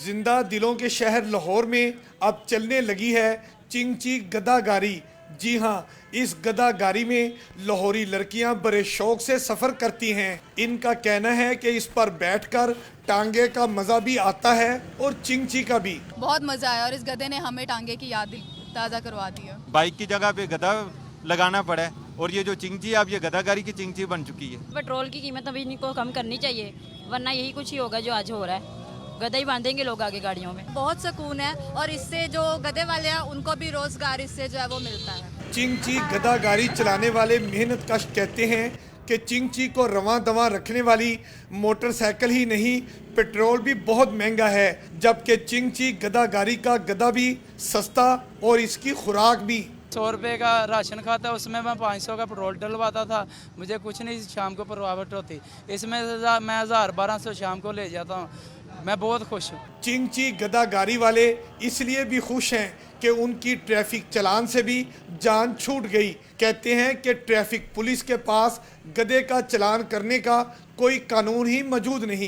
जिंदा दिलों के शहर लाहौर में अब चलने लगी है चिंची गदागारी। जी हाँ, इस गदागारी में लाहौरी लड़कियां बड़े शौक से सफ़र करती हैं। इनका कहना है कि इस पर बैठकर टांगे का मज़ा भी आता है और चिंची का भी। बहुत मज़ा आया और इस गधे ने हमें टांगे की याद ताज़ा करवा दी है। बाइक की जगह पे गधा लगाना पड़ा है और ये जो चिंची है अब ये गदागारी की चिंची बन चुकी है। पेट्रोल की कीमत अभी इनको कम करनी चाहिए, वरना यही कुछ ही होगा जो आज हो रहा है। गधा ही बांधेंगे लोग आगे गाड़ियों में। बहुत सुकून है और इससे जो गधे वाले हैं उनको भी रोजगार इससे जो है वो मिलता है। चिंची गदागारी चलाने वाले मेहनत कश कहते हैं कि चिंची को रवां दवां रखने वाली मोटरसाइकिल ही नहीं, पेट्रोल भी बहुत महंगा है, जबकि चिंची गदागारी का गधा भी सस्ता और इसकी खुराक भी। 100 रुपये का राशन खाता, उसमें मैं 500 का पेट्रोल डलवाता था, मुझे कुछ नहीं शाम को प्रभावित होती। इसमें मैं 1000-1200 शाम को ले जाता हूँ, मैं बहुत खुश हूँ। चिंची गदागारी वाले इसलिए भी खुश हैं कि उनकी ट्रैफिक चालान से भी जान छूट गई। कहते हैं कि ट्रैफिक पुलिस के पास गधे का चालान करने का कोई कानून ही मौजूद नहीं।